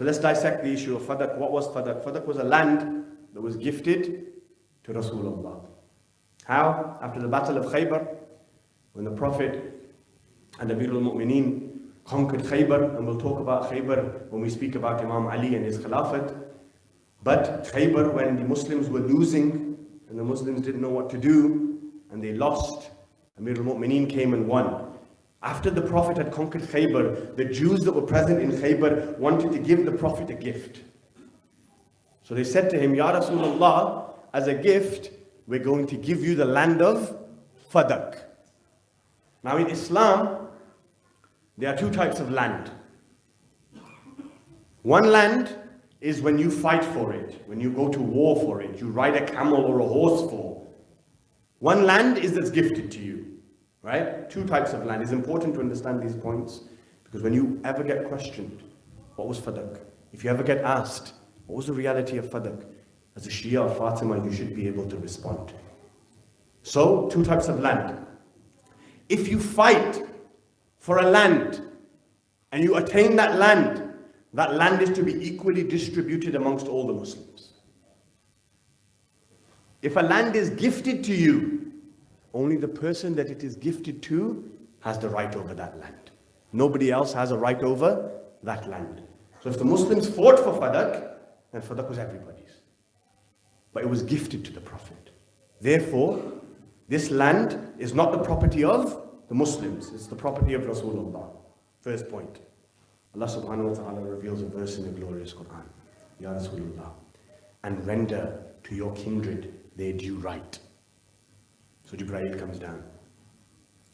So let's dissect the issue of Fadak. What was Fadak? Fadak was a land that was gifted to Rasulullah. How? After the battle of Khaybar, when the Prophet and Amirul Mu'mineen conquered Khaybar, and we'll talk about Khaybar when we speak about Imam Ali and his Khilafat. But Khaybar, when the Muslims were losing and the Muslims didn't know what to do and they lost, Amirul Mu'mineen came and won. After the Prophet had conquered Khaybar, the Jews that were present in Khaybar wanted to give the Prophet a gift. So they said to him, Ya Rasulullah, as a gift, we're going to give you the land of Fadak. Now in Islam, there are two types of land. One land is when you fight for it, when you go to war for it, you ride a camel or a horse for. One land is that's gifted to you, right? Two types of land. It's important to understand these points because when you ever get questioned, what was Fadak? If you ever get asked, what was the reality of Fadak? As a Shia of Fatima, you should be able to respond. So, two types of land. If you fight for a land and you attain that land is to be equally distributed amongst all the Muslims. If a land is gifted to you, only the person that it is gifted to has the right over that land. Nobody else has a right over that land. So if the Muslims fought for Fadak, then Fadak was everybody's. But it was gifted to the Prophet. Therefore, this land is not the property of the Muslims, it's the property of Rasulullah. First point. Allah subhanahu wa ta'ala reveals a verse in the glorious Quran. Ya Rasulullah, and render to your kindred their due right. So Jibreel comes down.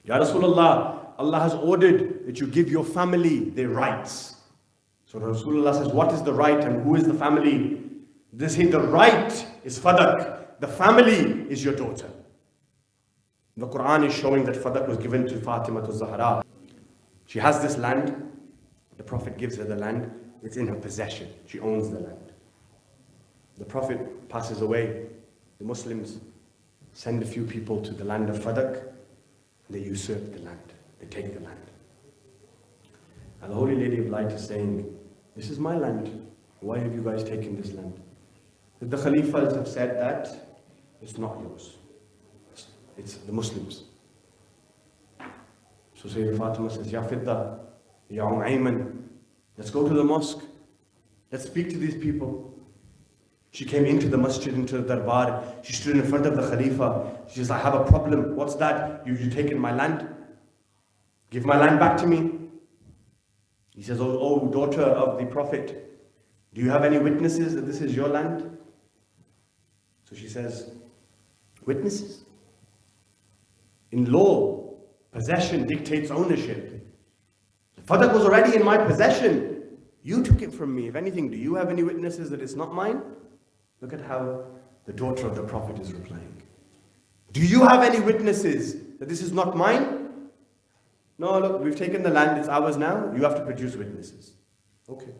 Ya Rasulullah, Allah has ordered that you give your family their rights. So Rasulullah says, what is the right and who is the family? They say the right is Fadak, the family is your daughter. The Quran is showing that Fadak was given to Fatima to Zahra. She has this land. The Prophet gives her the land. It's in her possession. She owns the land. The Prophet passes away. The Muslims send a few people to the land of Fadak. They usurp the land. They take the land. And the Holy Lady of Light is saying, this is my land. Why have you guys taken this land? The Khalifas have said that it's not yours. It's the Muslims. So Sayyida Fatima says, Ya Fidda, Ya Ayman, let's go to the mosque. Let's speak to these people. She came into the masjid, into the darbar. She stood in front of the Khalifa. She says, I have a problem. What's that? You've taken my land. Give my land back to me. He says, oh, daughter of the Prophet, do you have any witnesses that this is your land? So she says, witnesses? In law, possession dictates ownership. Fadak was already in my possession. You took it from me. If anything, do you have any witnesses that it's not mine? Look at how the daughter of the Prophet is replying. Do you have any witnesses that this is not mine? No, look, we've taken the land, it's ours now. You have to produce witnesses. Okay.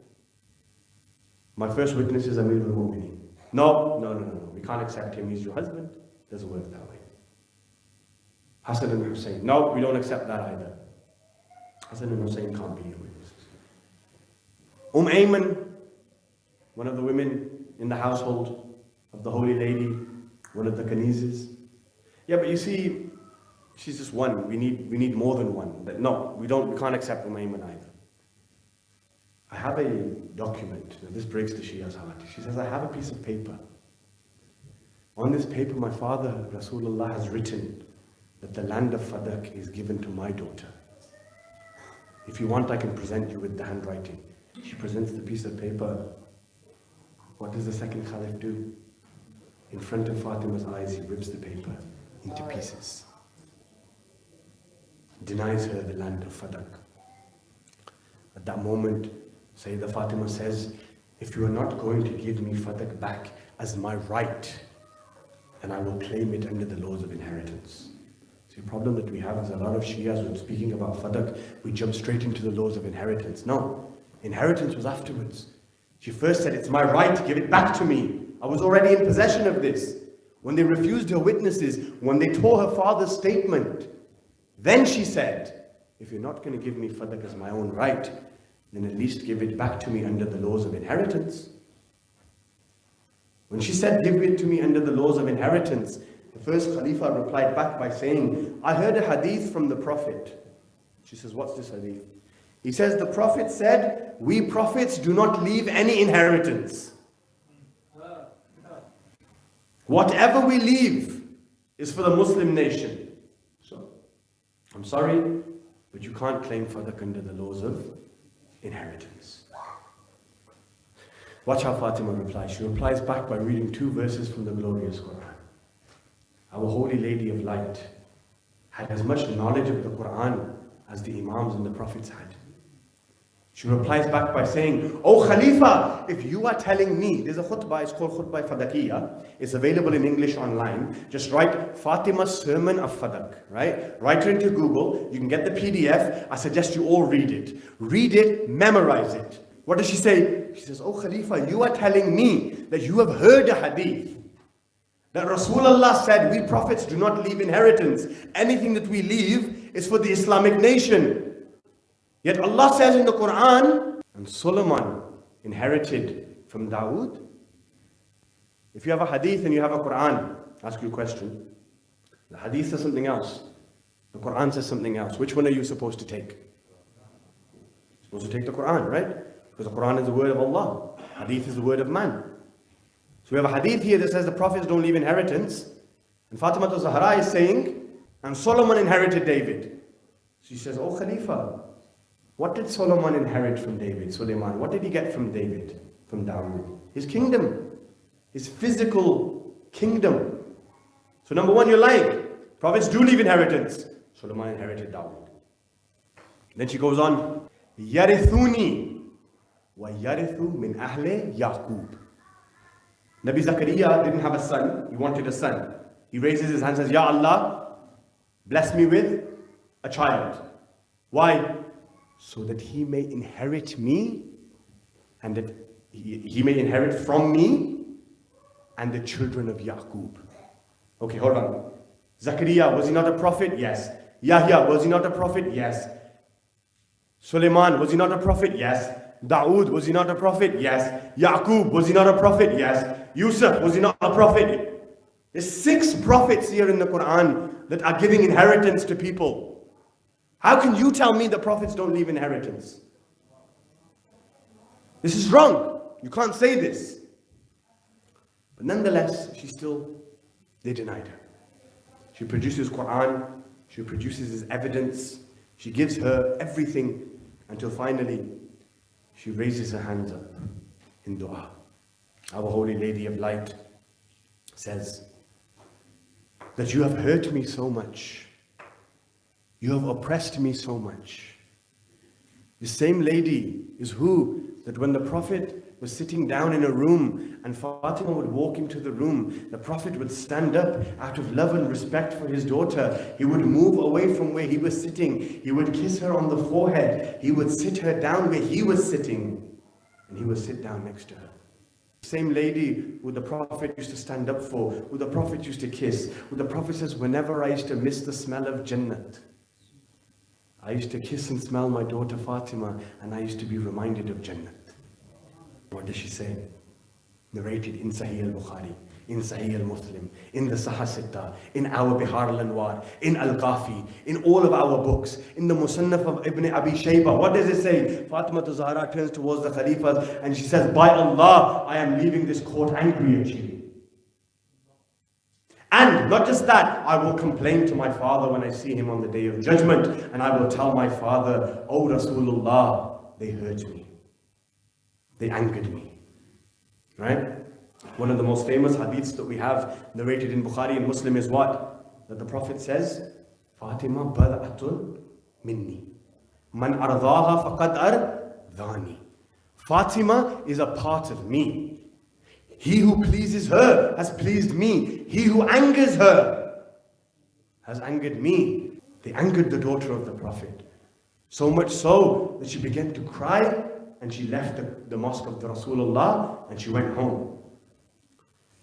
My first witness is Amirul Mu'mineen. No, we can't accept him, he's your husband. Doesn't work that way. Hassan and Hussein. No, we don't accept that either. Hassan and Hussein can't be your witnesses. Ayman, one of the women in the household of the Holy Lady, one of the Kanizes. Yeah, but you see, she's just one. We need more than one. But no, we can't accept Ayman either. I have a document. Now this breaks the Shia's heart. She says, I have a piece of paper. On this paper, my father, Rasulullah, has written that the land of Fadak is given to my daughter. If you want, I can present you with the handwriting. She presents the piece of paper. What does the second Caliph do? In front of Fatima's eyes, he rips the paper into pieces. Denies her the land of Fadak. At that moment, Sayyida Fatima says, if you are not going to give me Fadak back as my right, then I will claim it under the laws of inheritance. The problem that we have is a lot of Shias, when speaking about Fadak, we jump straight into the laws of inheritance. No, inheritance was afterwards. She first said, it's my right to give it back to me. I was already in possession of this. When they refused her witnesses, when they tore her father's statement, then she said, if you're not going to give me Fadak as my own right, then at least give it back to me under the laws of inheritance. When she said, give it to me under the laws of inheritance, the first Khalifa replied back by saying, I heard a hadith from the Prophet. She says, what's this hadith? He says, the Prophet said, we prophets do not leave any inheritance. Whatever we leave is for the Muslim nation. So, I'm sorry, but you can't claim Fadak under the laws of inheritance. Watch how Fatima replies. She replies back by reading 2 verses from the glorious Quran. Our Holy Lady of Light had as much knowledge of the Quran as the Imams and the Prophets had. She replies back by saying, Oh Khalifa, if you are telling me, there's a khutbah, it's called Khutbah Fadakiyya, it's available in English online. Just write Fatima's Sermon of Fadak, right? Write it into Google, you can get the PDF, I suggest you all read it. Read it, memorize it. What does she say? She says, Oh Khalifa, you are telling me that you have heard a hadith, that Rasulullah said, we prophets do not leave inheritance. Anything that we leave is for the Islamic nation. Yet Allah says in the Quran, and Solomon inherited from Dawood. If you have a hadith and you have a Quran, I'll ask you a question. The hadith says something else. The Quran says something else. Which one are you supposed to take? You're supposed to take the Quran, right? Because the Quran is the word of Allah. Hadith is the word of man. So we have a hadith here that says the prophets don't leave inheritance. And Fatima Zahra is saying, and Solomon inherited David. She says, Oh Khalifa, what did Solomon inherit from David, Sulaiman? What did he get from David, from Dawood? His kingdom, his physical kingdom. So number one, you're lying. Prophets do leave inheritance. Solomon inherited Dawood. Then she goes on, Yarithuni wa yarithu min ahle Yaqub. Nabi Zakaria didn't have a son, he wanted a son. He raises his hand and says, Ya Allah, bless me with a child. Why? So that he may inherit me, and that he may inherit from me and the children of Yaqub. Okay, hold on. Zakaria, was he not a prophet? Yes. Yahya, was he not a prophet? Yes. Sulaiman, was he not a prophet? Yes. Dawood, was he not a prophet? Yes. Yaqub, was he not a prophet? Yes. Yusuf, was he not a prophet? There's 6 prophets here in the Quran that are giving inheritance to people. How can you tell me the prophets don't leave inheritance? This is wrong. You can't say this. But nonetheless, they denied her. She produces Quran, she produces his evidence, she gives her everything until finally she raises her hands up in dua. Our Holy Lady of Light says that you have hurt me so much. You have oppressed me so much. The same lady is who, that when the Prophet was sitting down in a room and Fatima would walk into the room, the Prophet would stand up out of love and respect for his daughter. He would move away from where he was sitting. He would kiss her on the forehead. He would sit her down where he was sitting, and he would sit down next to her. Same lady who the Prophet used to stand up for, who the Prophet used to kiss, who the Prophet says, whenever I used to miss the smell of Jannat, I used to kiss and smell my daughter Fatima, and I used to be reminded of Jannat. What does she say? Narrated in Sahih al-Bukhari, in Sahih al-Muslim, in the Sahih Sitta, in our Bihar al-Anwar, in Al-Qafi, in all of our books, in the Musannaf of Ibn Abi Shayba. What does it say? Fatima Zahra turns towards the Khalifas and she says, by Allah, I am leaving this court angry at you. And not just that, I will complain to my father when I see him on the day of judgment, and I will tell my father, Oh Rasulullah, they hurt me. They angered me. Right? One of the most famous hadiths that we have narrated in Bukhari and Muslim is what? That the Prophet says, Fatima bad'atun minni. Man ardaha faqad ardhani. Fatima is a part of me. He who pleases her has pleased me. He who angers her has angered me. They angered the daughter of the Prophet. So much so that she began to cry and she left the mosque of the Rasulullah and she went home.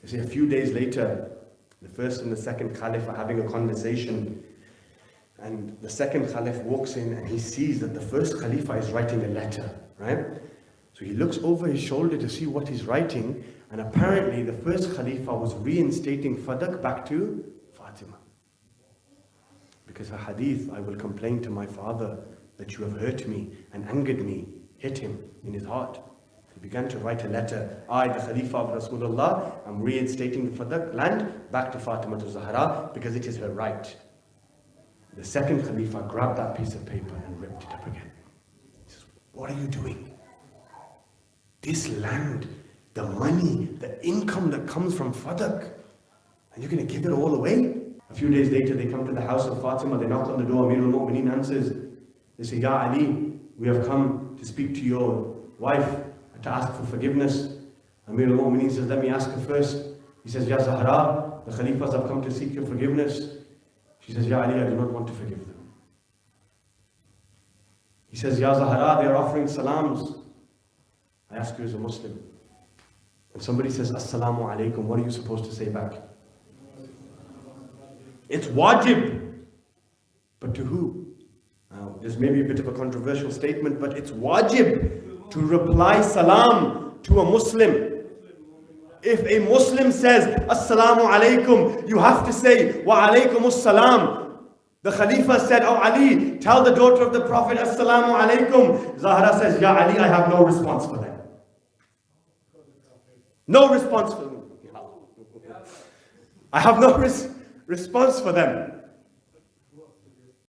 You see, a few days later, the first and the second Caliph are having a conversation, and the second Caliph walks in and he sees that the first Khalifa is writing a letter right? So he looks over his shoulder to see what he's writing, and apparently the first Khalifa was reinstating Fadak back to Fatima. Because her hadith, I will complain to my father that you have hurt me and angered me, hit him in his heart. He began to write a letter. I, the Khalifa of Rasulullah, am reinstating the Fadak land back to Fatima to Zahra because it is her right. The second Khalifa grabbed that piece of paper and ripped it up again. He says, what are you doing? This land, the money, the income that comes from Fadak, and you're going to give it all away? A few days later, they come to the house of Fatima, they knock on the door, Amir al-Mu'mineen answers. They say, Ya Ali, we have come to speak to your wife, to ask for forgiveness. Amir al-Mu'mineen says, let me ask her first. He says, Ya Zahra, the Khalifas have come to seek your forgiveness. She says, Ya Ali, I do not want to forgive them. He says, Ya Zahra, they are offering salams. I ask you as a Muslim. When somebody says, Assalamu alaikum, what are you supposed to say back? It's wajib. But to who? Now, this may be a bit of a controversial statement, but it's wajib to reply salam to a Muslim. If a Muslim says, Assalamu alaikum, you have to say, Wa alaikum as-salam. The Khalifa said, Oh Ali, tell the daughter of the Prophet, Assalamu alaikum. Zahra says, Ya Ali, I have no response for them. No response for them. I have no response for them.